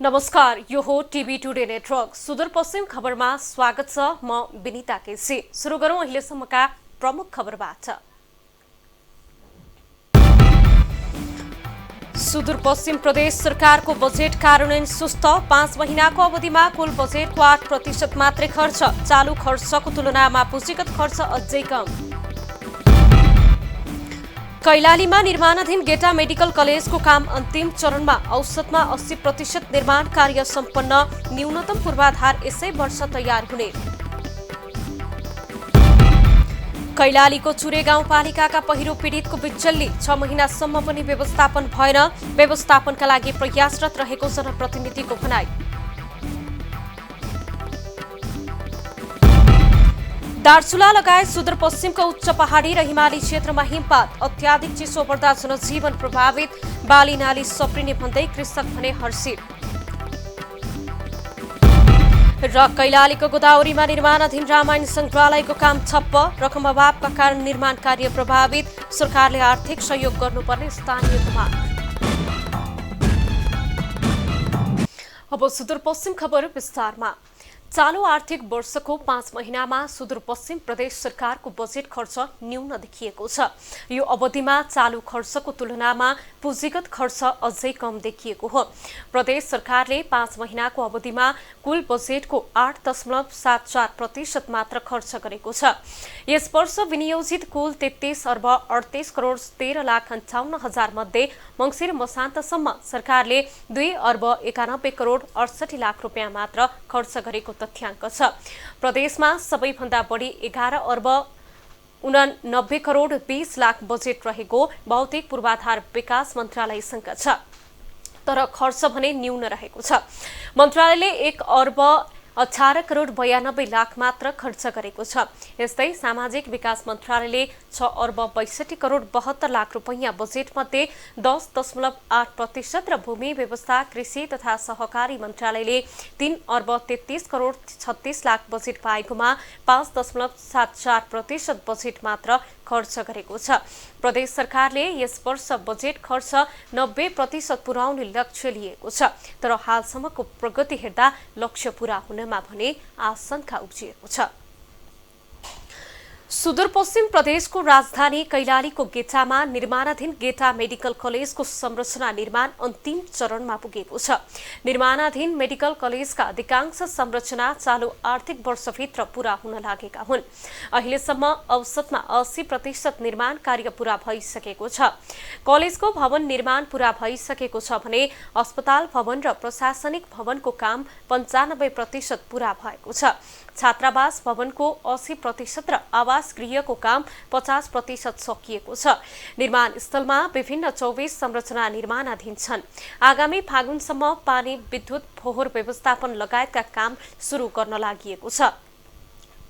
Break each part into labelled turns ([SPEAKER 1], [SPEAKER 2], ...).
[SPEAKER 1] नमस्कार, यो हो टिभी टुडे नेटवर्क सुदूरपश्चिम खबरमा स्वागत छ। म विनिता केसी। सुरु गरौं अहिलेसम्मका प्रमुख खबरबाट। सुदूरपश्चिम प्रदेश सरकारको बजेट कार्यान्वयन सुस्त। 5 महिनाको अवधिमा कुल बजेटको 8% मात्रै खर्च। चालू खर्चको तुलनामा पुँजीगत खर्च अझै कम। कैलालीमा निर्माणाधीन गेटा मेडिकल कलेजको काम अन्तिम चरणमा। औसतमा 80% निर्माण कार्य सम्पन्न। न्यूनतम पूर्वाधार यसै वर्ष तयार हुने। कैलालीको चुरे गाउँपालिकाका पहिरो पीडितको बिचल्ली। 6 महिनासम्म पनि व्यवस्थापन भएन। व्यवस्थापनका लागि प्रयासरत रहेको जनप्रतिनिधिको भनाई। दार्चुला लगायत सुदूरपश्चिमको उच्च पहाडी र हिमाली क्षेत्रमा हिमपात। अत्याधिक चिसो बढ्दा जनजीवन प्रभावित। बाली नाली सप्रिने भन्दै कृषक भने हर्षित। र कैलालीको गोदावरीमा निर्माणाधीन रामायण संग्रहालयको काम ठप्प। रकम अभावका कारण निर्माण कार्य प्रभावित। सरकारले आर्थिक सहयोग गर्नुपर्ने स्थानीयको माग। अब सुदूरपश्चिम खबर विस्तारमा। चालू आर्थिक वर्षको 5 महिनामा सुदूरपश्चिम प्रदेश सरकारको बजेट खर्च न्यून देखिएको छ। यो अवधिमा चालू खर्चको तुलनामा पुँजीगत खर्च अझै कम देखिएको हो। प्रदेश सरकारले 5 महिनाको अवधिमा कुल बजेटको 8.74% मात्र खर्च गरेको छ। यस वर्ष विनियोजित कुल 33 अर्ब 38 करोड 13 लाख 58 हजार मध्ये मङ्सिर मसान्तसम्म सरकारले 2 अर्ब 91 करोड 68 लाख रुपियाँ मात्र खर्च गरेको तथ्याङ्क छ। प्रदेशमा सबैभन्दा बढी 11 अर्ब 89 करोड 20 लाख बजेट रहेको भौतिक पूर्वाधार विकास मन्त्रालयसँग छ। तर खर्च भने न्यून रहेको छ। मन्त्रालयले 1 अर्ब 18 करोड 92 लाख मात्र खर्च गरेको छ। यस्तै सामाजिक विकास मन्त्रालयले 6 अर्ब 62 करोड 72 लाख रुपैयाँ बजेटमध्ये 10.8% र भूमि व्यवस्था कृषि तथा सहकारी मन्त्रालयले 3 अर्ब 33 करोड 36 लाख बजेट पाएकोमा 5.74% बजेट मात्र खर्च गरेको छ। प्रदेश सरकारले यस वर्ष बजेट खर्च 90% पुर्याउने लक्ष्य लिएको छ। तर हालसम्मको प्रगति हेर्दा लक्ष्य पूरा हुनमा भने आशंका उब्जिएको छ। सुदूरपश्चिम प्रदेशको राजधानी कैलालीको गेटामा निर्माणाधीन गेटा मेडिकल कलेजको संरचना निर्माण अन्तिम चरणमा पुगेको छ। निर्माणाधीन मेडिकल कलेजका अधिकांश संरचना चालू आर्थिक वर्षभित्र पूरा हुन लागेका हुन्। अहिलेसम्म औसतमा 80% निर्माण कार्य पूरा भइसकेको छ। कलेजको भवन निर्माण पूरा भइसकेको छ भने अस्पताल भवन र प्रशासनिक भवनको काम 95% पूरा भएको छ। छात्रावास भवनको 80% र आवास गृहको काम 50% सकिएको छ। निर्माण स्थलमा विभिन्न 24 संरचना निर्माणाधीन छन्। आगामी फागुनसम्म पानी, विद्युत, फोहोर व्यवस्थापन लगायतका काम सुरु गर्न लागि छ।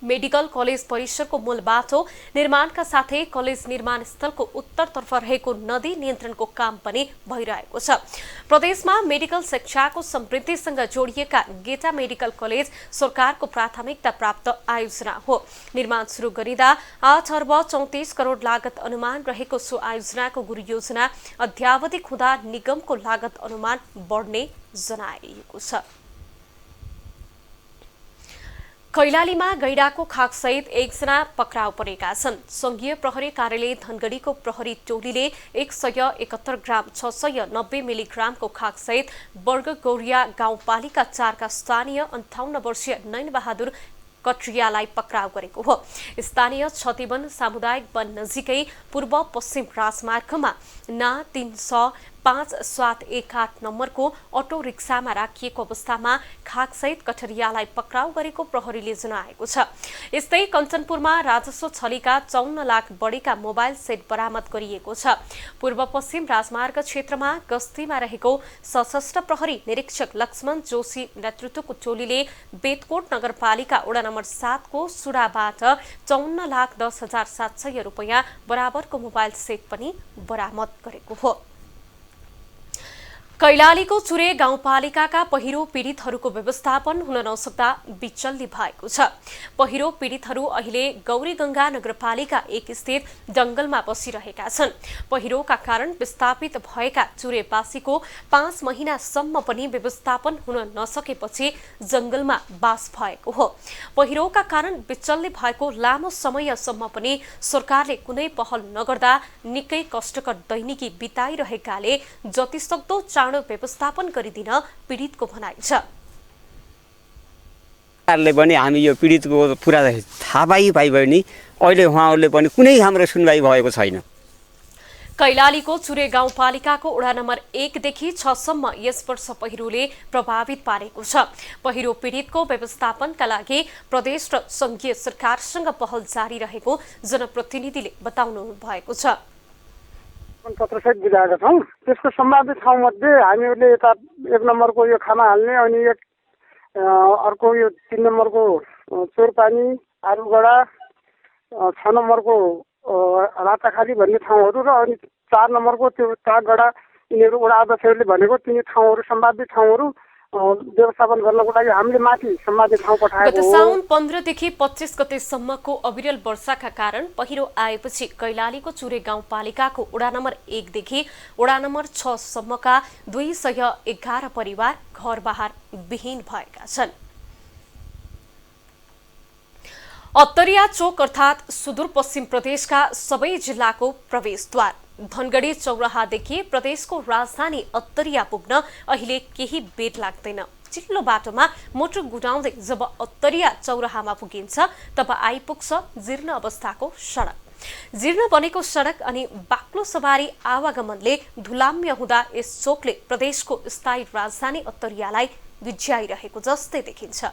[SPEAKER 1] मेडिकल कलेज परिसरको मूल बाटो निर्माणका साथै कलेज निर्माण स्थलको उत्तरतर्फ रहेको नदी नियन्त्रणको काम पनि भइरहेको छ। प्रदेशमा मेडिकल शिक्षाको समृद्धिसँग जोडिएका गेटा मेडिकल कलेज सरकारको प्राथमिकता प्राप्त आयोजना हो। निर्माण सुरु गरिँदा 8 अर्ब 34 करोड लागत अनुमान रहेको सो आयोजनाको गुरु योजना अध्यावधिक हुँदा निगमको लागत अनुमान बढ्ने जनाइएको छ। कैलालीमा गैंडाको खाकसहित 1 जना पक्राउ परेका छन्। संघीय प्रहरी कार्यालय धनगढीको प्रहरी टोलीले 171 ग्राम 690 मिलिग्रामको खाकसहित वर्गगौरिया गाउँपालिका 4 का स्थानीय 58 वर्षीय नयनबहादुर कट्रियालाई पक्राउ गरेको हो। स्थानीय छतिवन सामुदायिक वन नजिकै पूर्व पश्चिम राजमार्गमा ना 305-718 नम्बरको अटो रिक्सामा राखिएको अवस्थामा खाकसहित कठरियालाई पक्राउ गरेको प्रहरीले जनाएको छ। यस्तै कञ्चनपुरमा राजस्व छलीका 54 लाख बढीका मोबाइल सेट बरामद गरिएको छ। पूर्व पश्चिम राजमार्ग क्षेत्रमा गस्तीमा रहेको सशस्त्र प्रहरी निरीक्षक लक्ष्मण जोशी नेतृत्वको टोलीले बेतकोट नगरपालिका वडा नम्बर 7 को सुडाबाट 54,10,700 रुपैयाँ बराबरको मोबाइल सेट पनि बरामद गरेको हो। कैलालीको चुरे गाउँपालिकाका पहिरो पीडितहरूको व्यवस्थापन हुन नसक्दा बिचल्ली भएको छ। पहिरो पीडितहरू अहिले गौरीगंगा नगरपालिका 1 स्थित जंगलमा बसिरहेका छन्। पहिरोका कारण विस्थापित भएका चुरेवासीको 5 महिनासम्म पनि व्यवस्थापन हुन नसकेपछि जंगलमा बास भएको हो। पहिरोका कारण बिचल्ली भएको लामो समयसम्म पनि सरकारले कुनै पहल नगर्दा निकै कष्टकर दैनिकी बिताइरहेकाले जतिसक्दो चाँडो व्यवस्थापन गरिदिन पीडितको भनाइ छ।
[SPEAKER 2] सरकारले पनि हामी यो पीडितको पुरा थाहा पाइ पनि अहिले उहाँहरूले पनि कुनै हाम्रो सुनवाई भएको छैन।
[SPEAKER 1] कैलालीको चुरे गाउँपालिकाको वडा नम्बर 1 देखि 6 सम्म यस वर्ष पहिरोले प्रभावित पारेको छ। पहिरो पीडितको व्यवस्थापनका लागि प्रदेश र संघीय सरकारसँग पहल जारी रहेको जनप्रतिनिधिले बताउनु भएको छ।
[SPEAKER 3] पत्रसहित बुझाएका छौँ। त्यसको सम्भावित ठाउँमध्ये हामीहरूले यता 1 नम्बरको यो खाना हाल्ने अनि अर्को यो 3 नम्बरको चोरपानी आरुगडा 6 नम्बरको राताखाली भन्ने ठाउँहरू र अनि 4 नम्बरको त्यो टागडा यिनीहरू वडा अध्यक्षहरूले भनेको तिनी ठाउँहरू सम्भावित ठाउँहरू व्यवस्थापन गर्नको लागि हामीले माथि सम्भावित ठाउँ पठाएको हो।
[SPEAKER 1] गत साउन 15 देखि 25 गतेसम्मको अविरल वर्षाका कारण पहिरो आएपछि कैलालीको चुरे गाउँपालिकाको वडा नम्बर 1 देखि वडा नम्बर 6 सम्मका 211 परिवार घरबार विहीन भएका छन्। अत्तरिया चोक अर्थात् सुदूरपश्चिम प्रदेशका सबै जिल्लाको प्रवेशद्वार धनगढी चौराहादेखि प्रदेशको राजधानी अत्तरिया पुग्न अहिले केही बेर लाग्दैन। चिल्लो बाटोमा मोटर गुडाउँदै जब अत्तरिया चौराहामा पुगिन्छ तब आइपुग्छ जीर्ण अवस्थाको सडक। जीर्ण बनेको सडक अनि बाक्लो सवारी आवागमनले धुलाम्य हुँदा यस चोकले प्रदेशको स्थायी राजधानी अत्तरियालाई भिज्याइरहेको जस्तै देखिन्छ।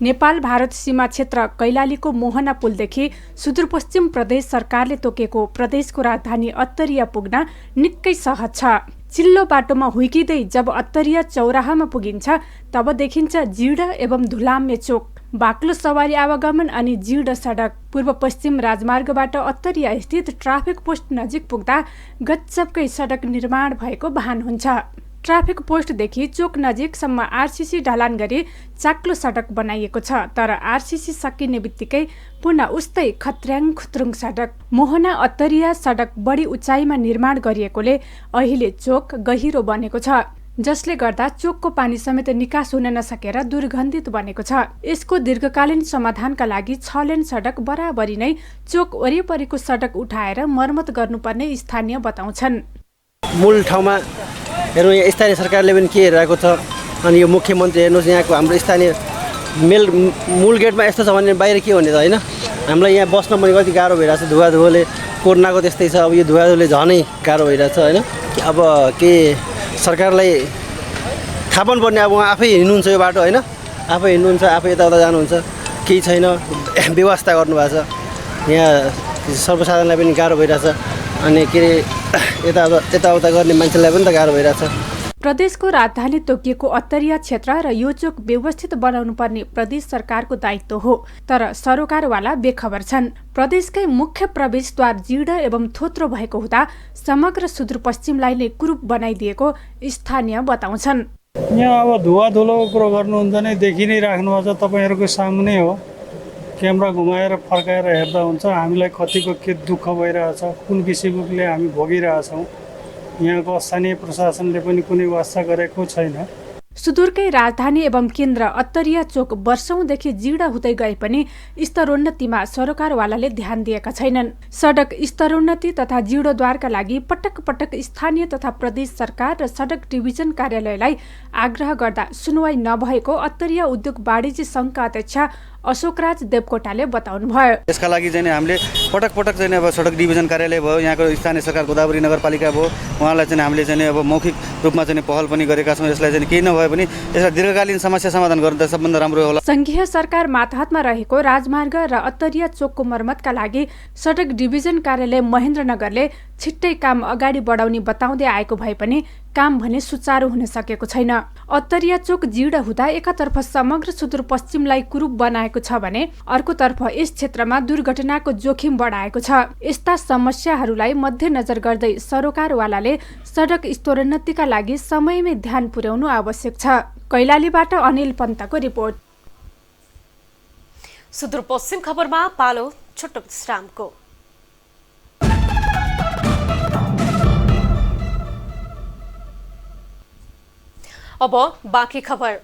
[SPEAKER 4] नेपाल भारत सीमा क्षेत्र कैलालीको मोहना पुलदेखि सुदूरपश्चिम प्रदेश सरकारले तोकेको प्रदेशको राजधानी अत्तरिया पुग्न निकै सहज छ। चिल्लो बाटोमा हुर्किँदै जब अत्तरिया चौराहामा पुगिन्छ तब देखिन्छ जीर्ण एवं धुलाम्य चोक, बाक्लो सवारी आवागमन अनि जीर्ण सडक। पूर्व पश्चिम राजमार्गबाट अत्तरिया स्थित ट्राफिक पोस्ट नजिक पुग्दा गजबकै सडक निर्माण भएको भान हुन्छ। ट्राफिक पोस्टदेखि चोक नजिकसम्म आरसीसी ढलान गरी चाक्लो सडक बनाइएको छ, तर आरसीसी सकिने बित्तिकै पुनः उस्तै खत्र्याङ खुत्रुङ सडक। मोहना अत्तरिया सडक बढी उचाइमा निर्माण गरिएकोले अहिले चोक गहिरो बनेको छ, जसले गर्दा चोकको पानी समेत निकास हुन नसकेर दुर्गन्धित बनेको छ। यसको दीर्घकालीन समाधानका लागि 6 लेन सडक बराबरी नै चोक वरिपरिको सडक उठाएर मर्मत गर्नुपर्ने स्थानीय बताउँछन्।
[SPEAKER 5] मूल ठाउँमा हेर्नु यहाँ स्थानीय सरकारले पनि के हेरिरहेको छ, अनि यो मुख्यमन्त्री हेर्नुहोस् यहाँको हाम्रो स्थानीय मूल गेटमा यस्तो छ भने बाहिर के हुने त होइन। हामीलाई यहाँ बस्न पनि कति गाह्रो भइरहेछ, धुवाधुलोले। कोरोनाको त्यस्तै छ, अब यो धुवाधुलोले झनै गाह्रो भइरहेछ होइन। अब के सरकारलाई थाहा पनि पर्ने, अब उहाँ आफै हिँड्नुहुन्छ यो बाटो होइन, आफै हिँड्नुहुन्छ, आफै यताउता जानुहुन्छ, केही छैन, व्यवस्था गर्नुभएको छ। यहाँ सर्वसाधारणलाई पनि गाह्रो भइरहेछ, अनि के अरे यताउता गर्ने मान्छेलाई पनि त गाह्रो भइरहेछ।
[SPEAKER 4] प्रदेशको राजधानी तोकिएको अत्तरिया क्षेत्र र यो चोक व्यवस्थित बनाउनु पर्ने प्रदेश सरकारको दायित्व हो, तर सरोकारवाला बेखबर छन्। प्रदेशकै मुख्य प्रवेशद्वार जीर्ण एवं थोत्रो भएको हुँदा समग्र सुदूरपश्चिमलाई नै कुरूप बनाइदिएको स्थानीय बताउँछन्।
[SPEAKER 6] यहाँ अब धुवाधुलोको कुरो गर्नुहुन्छ भने देखि नै राख्नुभएको छ, तपाईँहरूको सामुन्ने हो। क्यामेरा घुमाएर फर्काएर हेर्दा हुन्छ हामीलाई कतिको के दुःख भइरहेछ, कुन किसिमले हामी भोगिरहेछौँ। यहाँको स्थानीय प्रशासनले पनि कुनै वास्ता गरेको छैन।
[SPEAKER 4] सुदूरकै राजधानी एवं केन्द्र अत्तरिया चोक वर्षौंदेखि जीर्ण हुँदै गए पनि स्तरोन्नतिमा सरकारवालाले ध्यान दिएका छैनन्। सडक स्तरोन्नति तथा जीर्णोद्धारका लागि पटक पटक स्थानीय तथा प्रदेश सरकार र सडक डिभिजन कार्यालयलाई आग्रह गर्दा सुनवाई नभएको अत्तरिया उद्योग वाणिज्य संघका अध्यक्ष अशोकराज देवकोटाले बताउनुभयो।
[SPEAKER 7] यसका लागि चाहिँ हामीले पटक पटक चाहिँ अब सडक डिभिजन कार्यालय भयो, यहाँको स्थानीय सरकार गोदावरी नगरपालिका भयो, उहाँलाई चाहिँ हामीले चाहिँ अब मौखिक रूपमा चाहिँ पहल पनि गरेका छौँ। यसलाई चाहिँ केही नभए पनि यसलाई दीर्घकालीन समस्या समाधान गर्दा सबभन्दा राम्रो होला।
[SPEAKER 4] संघीय सरकार मातहतमा रहेको राजमार्ग र अत्तरिया चोकको मर्मतका लागि सडक डिभिजन कार्यालय महेन्द्रनगरले छिट्टै काम अगाडि बढाउने बताउँदै आएको भए पनि काम भने सुचारू हुन सकेको छैन। अत्तरिया चोक जीर्ण हुँदा एकातर्फ समग्र सुदूरपश्चिमलाई कुरूप बनाएको छ भने अर्कोतर्फ यस क्षेत्रमा दुर्घटनाको जोखिम बढाएको छ। यस्ता समस्याहरूलाई मध्यनजर गर्दै सरोकारवालाले सडक स्तरोन्नतिका लागि समयमै ध्यान पुर्याउनु आवश्यक छ। कैलालीबाट अनिल पन्तको रिपोर्ट।
[SPEAKER 1] सुदूरपश्चिम खबरमा पालो छोटो विश्रामको। अब बाँकी खबर।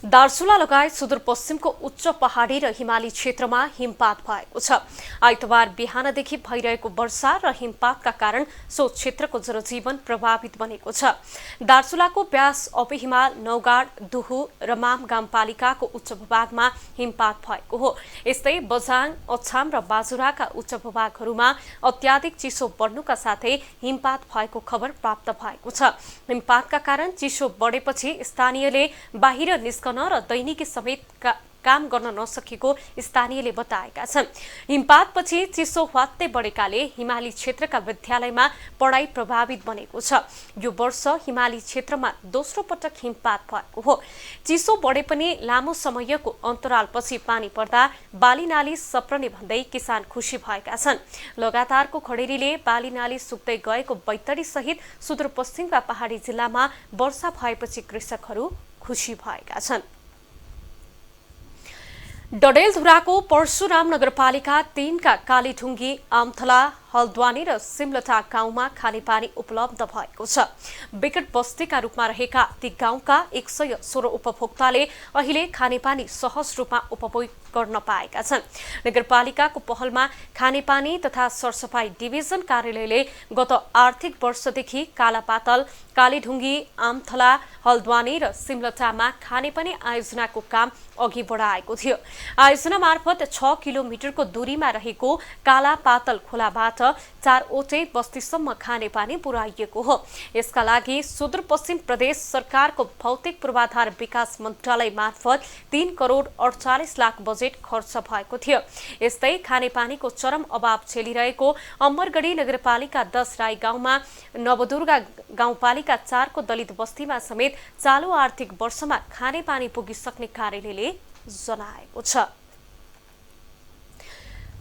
[SPEAKER 1] दार्चुला लगायत सुदूरपश्चिमको उच्च पहाडी र हिमाली क्षेत्रमा हिमपात भएको छ। आइतबार बिहानदेखि भइरहेको वर्षा र हिमपातका कारण सो क्षेत्रको जनजीवन प्रभावित बनेको छ। दार्चुलाको ब्यास अपिहिमाल, नौगाड, दुहु र माम गाउँपालिकाको उच्च भूभागमा हिमपात भएको हो। यस्तै बझाङ, अछाम र बाजुराका उच्च भूभागहरूमा अत्याधिक चिसो बढ्नुका साथै हिमपात भएको खबर प्राप्त भएको छ। हिमपातका कारण चिसो बढेपछि स्थानीयले बाहिर निस्कन र दैनिकी समेत काम गर्न नसकेको स्थानीयले बताएका छन्। हिमपातपछि चिसो ह्वात्तै बढेकाले हिमाली क्षेत्रका विद्यालयमा पढाइ प्रभावित बनेको छ। यो वर्ष हिमाली क्षेत्रमा दोस्रो पटक हिमपात भएको हो। चिसो बढे पनि लामो समयको अन्तरालपछि पानी पर्दा बाली नाली सप्रने भन्दै किसान खुसी भएका छन्। लगातारको खडेरीले बाली नाली सुक्दै गएको बैतडी सहित सुदूरपश्चिमका पहाडी जिल्लामा वर्षा भएपछि कृषकहरू खुसी भएका छन्। डडेलधुराको परशुराम नगरपालिका 3 का कालीढुङ्गी, आमथला, हल्द्वानी र सिमलटा गाउँमा खानेपानी उपलब्ध भएको छ। विकट बस्तीका रूपमा रहेका ती गाउँका 116 उपभोक्ताले अहिले खानेपानी सहज रूपमा उपभोग गर्न पाएका छन्। नगरपालिकाको पहलमा खानेपानी तथा सरसफाई डिभिजन कार्यालयले गत आर्थिक वर्षदेखि कालापातल, कालीढुङ्गी, आमथला, हल्द्वानी र सिमलटामा खानेपानी आयोजनाको काम अघि बढाएको थियो। आयोजना मार्फत 6 किलोमिटरको दूरीमा रहेको कालापातल खोलाबाट 4वटै बस्तीसम्म खानेपानी पुर्याइएको हो। यसका लागि सुदूरपश्चिम प्रदेश सरकारको भौतिक पूर्वाधार विकास मन्त्रालय मार्फत 3 करोड 48 लाख बजेट खर्च भएको थियो। यस्तै खानेपानीको चरम अभाव झेलिरहेको अमरगढी नगरपालिका 10 राई गाउँमा, नवदुर्गा गाउँपालिका 4 को दलित बस्तीमा समेत चालू आर्थिक वर्षमा खानेपानी पुगिसक्ने कार्यालयले जनाएको छ।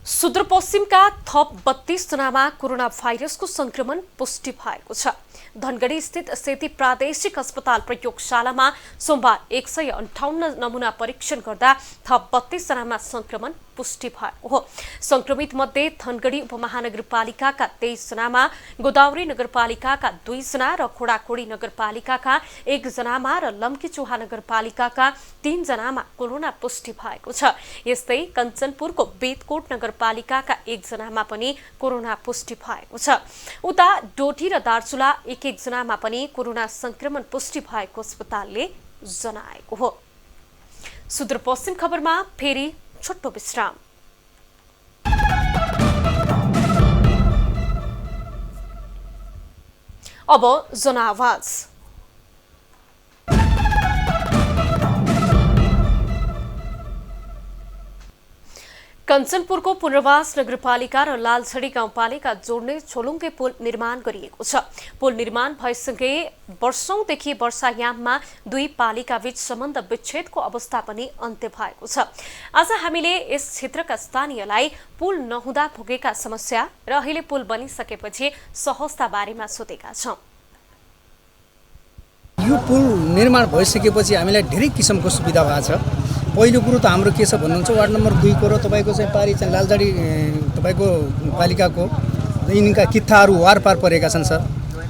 [SPEAKER 1] सुदूरपश्चिमका थप 32 जनामा कोरोना भाइरसको संक्रमण पुष्टि भएको छ। धनगढी स्थित सेती प्रादेशिक अस्पताल प्रयोगशालामा सोमबार 158 नमूना परीक्षण गर्दा थप 32 जनामा संक्रमण पुष्टि भएको हो। संक्रमित मध्ये धनगढी उपमहानगरपालिकाका 23 जनामा, गोदावरी नगरपालिकाका 2 जना र खोडाखोडी नगरपालिकाका 1 जनामा र लम्कीचुहा नगरपालिकाका 3 जनामा कोरोना पुष्टि भएको छ। यस्तै कञ्चनपुरको बेतकोट नगरपालिकाका 1 जनामा पनि कोरोना पुष्टि भएको छ। उता डोटी र दार्चुला 1-1 जनामा पनि कोरोना संक्रमण पुष्टि भएको अस्पतालले जनाएको हो। सुदूरपश्चिम खबरमा फेरि छोटो विश्राम। अब जनावाज। कञ्चनपुरको पुनर्वास नगरपालिका र लालछडी गाउँपालिका जोड्ने छोलुङ्गे पुल निर्माण गरिएको छ। पुल निर्माण भएसँगै वर्षौंदेखि वर्षायाममा दुई पालिका बीच सम्बन्ध विच्छेदको अवस्था पनि अन्त्य भएको छ। आज हामीले यस क्षेत्रका स्थानीयलाई पुल नहुँदा भोगेका समस्या र अहिले पुल बनिसकेपछि सहजता बारेमा सोधेका छौं।
[SPEAKER 8] यो पुल निर्माण भइसकेपछि हामीलाई धेरै किसिमको सुविधा भएको छ। पहिलो कुरो त हाम्रो के छ भन्नुहुन्छ, वार्ड नम्बर 2 को र तपाईको चाहिँ पारी चाहिँ लालझडी तपाईको पालिकाको यिनका कित्ताहरू वारपार परेका छन् सर।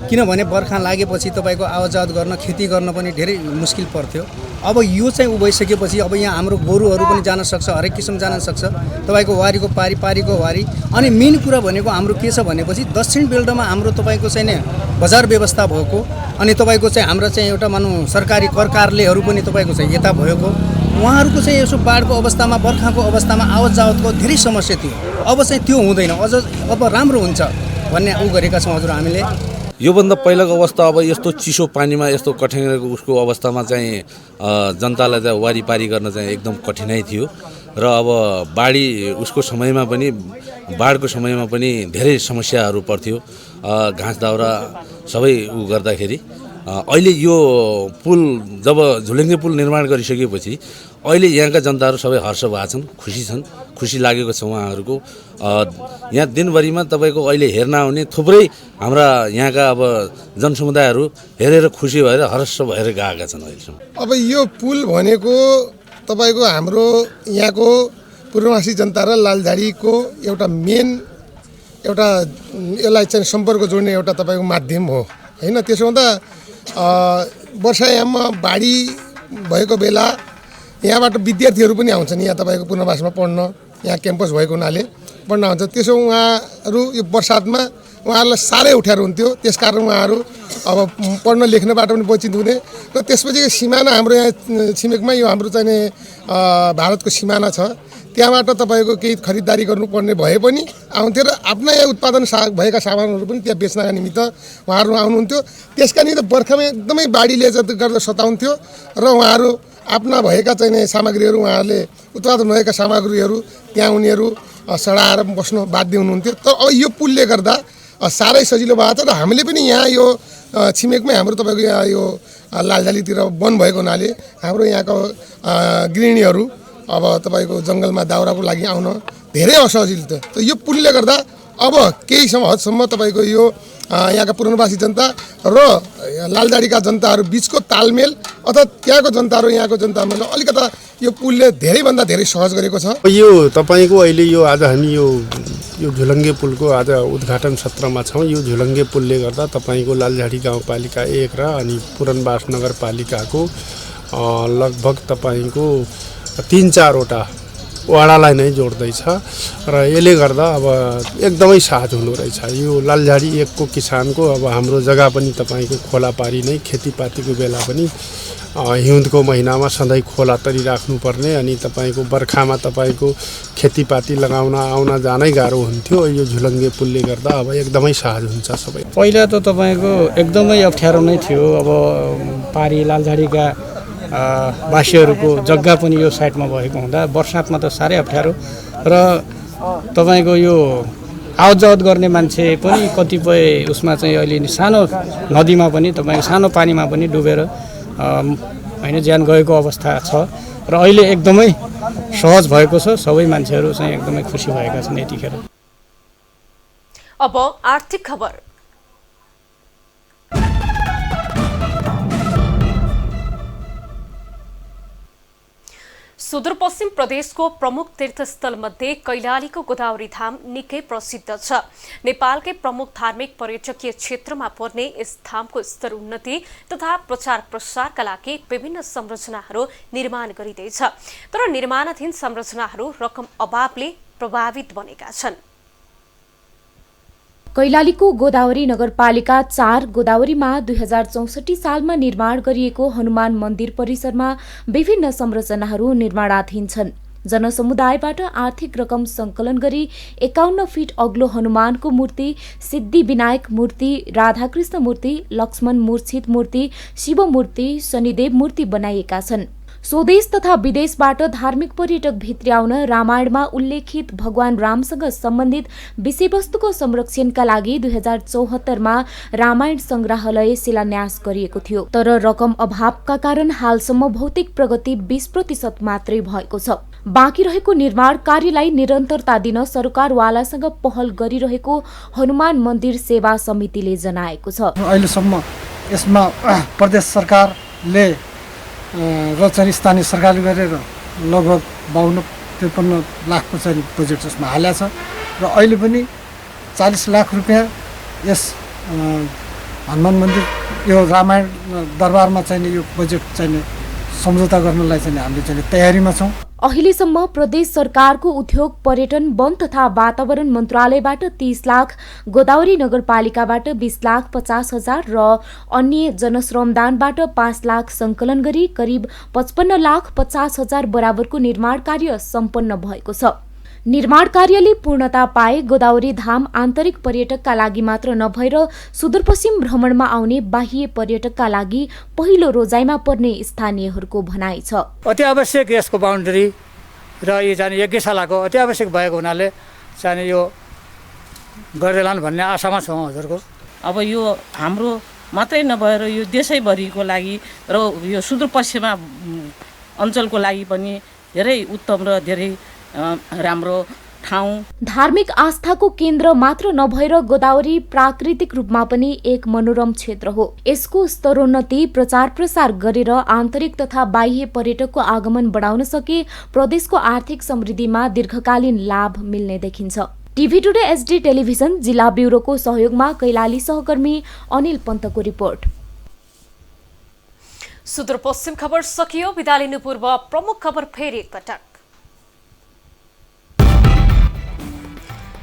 [SPEAKER 8] किनभने बर्खा लागेपछि तपाईको आवाजात गर्न, खेती गर्न पनि धेरै मुस्किल पर्थ्यो। अब यो चाहिँ उभइसकेपछि अब यहाँ हाम्रो गोरुहरू पनि जान सक्छ, हरेक किसिम जान सक्छ। तपाईको वारीको पारी, पारीको वारी। अनि मेन कुरा भनेको हाम्रो के छ भनेपछि दक्षिण बेल्टमा हाम्रो तपाईको चाहिँ नि बजार व्यवस्था भएको, अनि तपाईको चाहिँ हाम्रो चाहिँ एउटा मानौँ सरकारी कर कार्यालयहरू पनि तपाईको चाहिँ यता भएको। उहाँहरूको चाहिँ यसो बाढको अवस्थामा, बर्खाको अवस्थामा आवत जावतको धेरै समस्या थियो। अब चाहिँ त्यो हुँदैन, अझ अब राम्रो हुन्छ भन्ने गरेका छौँ हजुर हामीले।
[SPEAKER 9] योभन्दा पहिलाको अवस्था अब यस्तो चिसो पानीमा यस्तो कठिन उसको अवस्थामा चाहिँ जनतालाई चाहिँ वारीपारी गर्न चाहिँ एकदम कठिनाइ थियो र अब बाढी उसको समयमा पनि, बाढको समयमा पनि धेरै समस्याहरू पर्थ्यो। घाँस दाउरा सबै गर्दाखेरि अहिले यो पुल जब झुलुङ्गे पुल निर्माण गरिसकेपछि अहिले यहाँका जनताहरू सबै हर्ष भएका छन्, खुसी लागेको छ उहाँहरूको। यहाँ दिनभरिमा तपाईँको अहिले हेर्न आउने थुप्रै हाम्रा यहाँका अब जनसमुदायहरू हेरेर खुसी भएर हर्ष भएर गएका छन् अहिलेसम्म।
[SPEAKER 10] अब यो पुल भनेको तपाईँको हाम्रो यहाँको पूर्ववासी जनता र लालझाडीको एउटा मेन एउटा यसलाई चाहिँ सम्पर्क जोड्ने एउटा तपाईँको माध्यम हो होइन। त्यसो हुँदा वर्षायाममा बाढी भएको बेला यहाँबाट विद्यार्थीहरू पनि आउँछन् यहाँ तपाईँको पूर्णवासमा पढ्न, यहाँ क्याम्पस भएको हुनाले पढ्न आउँछ। त्यसो उहाँहरू यो बर्सातमा उहाँहरूलाई साह्रै अप्ठ्यारो हुन्थ्यो, त्यसकारण उहाँहरू अब पढ्न लेख्नबाट पनि वञ्चित हुने र त्यसपछि सिमाना हाम्रो यहाँ छिमेकमा यो हाम्रो चाहिँ भारतको सिमाना छ, त्यहाँबाट तपाईँको केही खरिददारी गर्नुपर्ने भए पनि आउँथ्यो र आफ्ना यहाँ उत्पादन भएका सामानहरू पनि त्यहाँ बेच्नका निमित्त उहाँहरू आउनुहुन्थ्यो। त्यसका निमित्त बर्खामा एकदमै बाढीले गर्दा सताउँथ्यो र उहाँहरू आफ्ना भएका चाहिँ सामग्रीहरू उहाँहरूले उत्पादन भएका सामग्रीहरू त्यहाँ उनीहरू सडाएर बस्न बाध्य हुनुहुन्थ्यो। तर अब यो पुलले गर्दा साह्रै सजिलो भएको छ र हामीले पनि यहाँ यो छिमेकमै हाम्रो तपाईँको यहाँ यो लालझालीतिर वन भएको हुनाले हाम्रो यहाँको गृहिणीहरू अब तपाईँको जङ्गलमा दाउराको लागि आउन धेरै असजिलो थियो। त यो पुलले गर्दा अब केही हदसम्म तपाईँको यो यहाँका पूर्णवासी जनता र लालझाडीका जनताहरू बिचको तालमेल अथवा त्यहाँको जनताहरू यहाँको जनतामा अलिकता यो पुलले धेरैभन्दा धेरै सहज गरेको छ।
[SPEAKER 11] यो तपाईँको अहिले यो आज हामी यो झुलुङ्गे पुलको आज उद्घाटन सत्रमा छौँ। यो झुलुङ्गे पुलले गर्दा तपाईँको लालझाडी गाउँपालिका 1 र अनि पुरनबास नगरपालिकाको लगभग तपाईँको 3-4वटा वडालाई नै जोड्दैछ र यसले गर्दा अब एकदमै साथ हुनु रहेछ। यो लालझाडी 1 को किसानको अब हाम्रो जग्गा पनि तपाईँको खोलापारी नै खेतीपातीको बेला पनि हिउँदको महिनामा सधैँ खोला तरिराख्नुपर्ने अनि तपाईँको बर्खामा तपाईँको खेतीपाती लगाउन आउन जानै गाह्रो हुन्थ्यो। यो झुलुङ्गे पुलले गर्दा अब एकदमै सहज हुन्छ सबै।
[SPEAKER 8] पहिला त तपाईँको एकदमै अप्ठ्यारो नै थियो। अब पारी लालझाडीका वासीहरूको जग्गा पनि यो साइडमा भएको हुँदा बर्सातमा त साह्रै अप्ठ्यारो र तपाईँको यो आवत जावत गर्ने मान्छे पनि कतिपय उसमा चाहिँ अहिले सानो नदीमा पनि तपाईँको सानो पानीमा पनि डुबेर होइन ज्यान गएको अवस्था छ र अहिले एकदमै सहज भएको छ। सबै मान्छेहरू चाहिँ एकदमै खुसी भएका छन् यतिखेर।
[SPEAKER 1] अब आर्थिक खबर। सुदूरपश्चिम प्रदेशको प्रमुख तीर्थस्थल मध्ये कैलालीको गोदावरी धाम निकै प्रसिद्ध छ। नेपालकै प्रमुख धार्मिक पर्यटकीय क्षेत्रमा पर्ने यस धामको स्तर उन्नति तथा प्रचार प्रसारका लागि विभिन्न संरचनाहरू निर्माण गरिँदैछ। तर निर्माणाधीन संरचनाहरू रकम अभावले प्रभावित बनेका छन्।
[SPEAKER 12] कैलालीको गोदावरी नगरपालिका 4 गोदावरीमा 2064 सालमा निर्माण गरिएको हनुमान मन्दिर परिसरमा विभिन्न संरचनाहरू निर्माणाधीन छन्। जनसमुदायबाट आर्थिक रकम संकलन गरी 51 फिट अग्लो हनुमानको मूर्ति, सिद्धि विनायक मूर्ति, राधाकृष्ण मूर्ति, लक्ष्मण मूर्छित मूर्ति, शिव मूर्ति, शनिदेव मूर्ति बनाइएका छन्। स्वदेश तथा विदेशबाट धार्मिक पर्यटक भित्र्याउन रामायणमा उल्लेखित भगवान रामसँग सम्बन्धित विषयवस्तुको संरक्षणका लागि 2074मा रामायण संग्रहालय शिलान्यास गरिएको थियो। तर रकम अभावका कारण हालसम्म भौतिक प्रगति 20% मात्रै भएको छ। बाँकी रहेको निर्माण कार्यलाई निरन्तरता दिन सरकारवालासँग पहल गरिरहेको हनुमान मन्दिर सेवा समितिले जनाएको छ।
[SPEAKER 13] अहिलेसम्म यसमा प्रदेश सरकारले र चाहिँ स्थानीय सरकारले गरेर लगभग 52-53 लाखको चाहिँ बजेट यसमा हालेको छ र अहिले पनि 40 लाख रुपियाँ यस हनुमान मन्दिर यो रामायण दरबारमा चाहिँ यो बजेट चाहिँ सम्झौता गर्नलाई चाहिँ हामीले चाहिँ तयारीमा छौँ।
[SPEAKER 12] अहिलेसम्म प्रदेश सरकारको उद्योग, पर्यटन, वन तथा वातावरण मन्त्रालयबाट 30 लाख, गोदावरी नगरपालिकाबाट 20 लाख 50 हजार र अन्य जनश्रमदानबाट 5 लाख संकलन गरी करिब 55 लाख 50 हजार बराबरको निर्माण कार्य सम्पन्न भएको छ। निर्माण कार्यले पूर्णता पाए गोदावरी धाम आन्तरिक पर्यटकका लागि मात्र नभएर सुदूरपश्चिम भ्रमणमा आउने बाह्य पर्यटकका लागि पहिलो रोजाइमा पर्ने स्थानीयहरूको भनाइ छ।
[SPEAKER 13] अति आवश्यक यसको बाउन्ड्री र यो चाहिँ यज्ञशालाको अति आवश्यक भएको हुनाले चाहिँ यो गर्दै लानु भन्ने आशामा छौँ हजुरको।
[SPEAKER 14] अब यो हाम्रो मात्रै नभएर यो देशैभरिको लागि र यो सुदूरपश्चिमा अञ्चलको लागि पनि धेरै उत्तम र धेरै राम्रो ठाउँ।
[SPEAKER 12] धार्मिक आस्थाको केन्द्र मात्र नभएर गोदावरी प्राकृतिक रूपमा पनि एक मनोरम क्षेत्र हो। यसको स्तरोन्नति प्रचार प्रसार गरेर आन्तरिक तथा बाह्य पर्यटकको आगमन बढाउन सके प्रदेशको आर्थिक समृद्धिमा दीर्घकालीन लाभ मिल्ने देखिन्छ। टिभी टुडे एचडी टेलिभिजन जिल्ला ब्युरोको सहयोगमा कैलाली सहकर्मी अनिल पन्तको रिपोर्ट।
[SPEAKER 1] सुदूरपश्चिम खबर सकियो। बिदा लिनु पूर्व प्रमुख खबर फेरि एकपटक।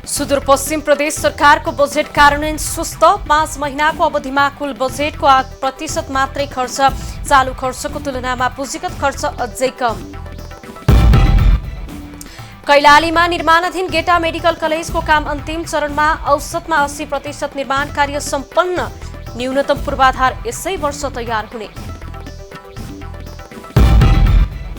[SPEAKER 1] सुदूरपश्चिम प्रदेश सरकारको बजेट कार्यान्वयन सुस्त। 5 महिनाको अवधिमा कुल बजेटको 8% मात्रै खर्च। चालू खर्चको तुलनामा पुँजीगत खर्च अझै कम। कैलालीमा निर्माणाधीन गेटा मेडिकल कलेजको काम अन्तिम चरणमा। औसतमा 80% निर्माण कार्य सम्पन्न। न्यूनतम पूर्वाधार यसै वर्ष तयार हुने।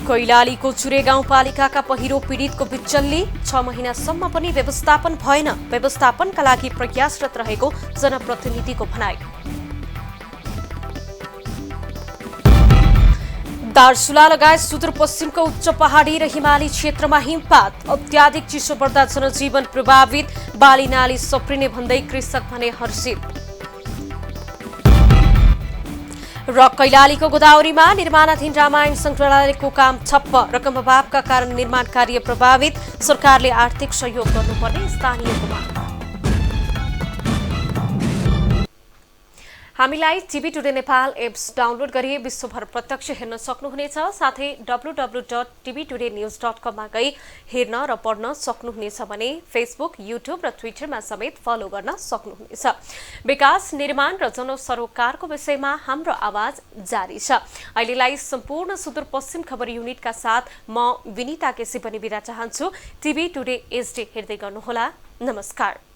[SPEAKER 1] कैलालीको चुरे गाउँपालिकाका पहिरो पीडितको बिचल्ली। 6 महिनासम्म पनि व्यवस्थापन भएन। व्यवस्थापनका लागि प्रयासरत रहेको जनप्रतिनिधिको भनाइ। दार्चुला लगायत सुदूरपश्चिमको उच्च पहाडी र हिमाली क्षेत्रमा हिमपात। अत्याधिक चिसो बढ्दा जनजीवन प्रभावित। बाली नाली सप्रिने भन्दै कृषक भने हर्षित। र कैलालीको गोदावरीमा निर्माणाधीन रामायण संग्रहालयको काम ठप्प। रकम अभावका कारण निर्माण कार्य प्रभावित। सरकारले आर्थिक सहयोग गर्नुपर्ने स्थानीयको माग। हामीलाई TV today Nepal apps download गरी विश्वभर प्रत्यक्ष हेर्न सक्नुहुनेछ। साथै www.tvtoday.news.com मा गई हेर्न र पढ्न सक्नुहुनेछ भने फेसबुक, युट्युब र ट्विटरमा समेत फलो गर्न सक्नुहुनेछ। विकास, निर्माण र जनसरोकारको विषयमा हाम्रो आवाज जारी छ। अहिलेलाई सम्पूर्ण सुदूरपश्चिम खबर युनिटका साथ म विनिता केसी पनि बिदा चाहन्छु। टिभी टुडे एचडी हेर्दै गर्नुहोला। नमस्कार।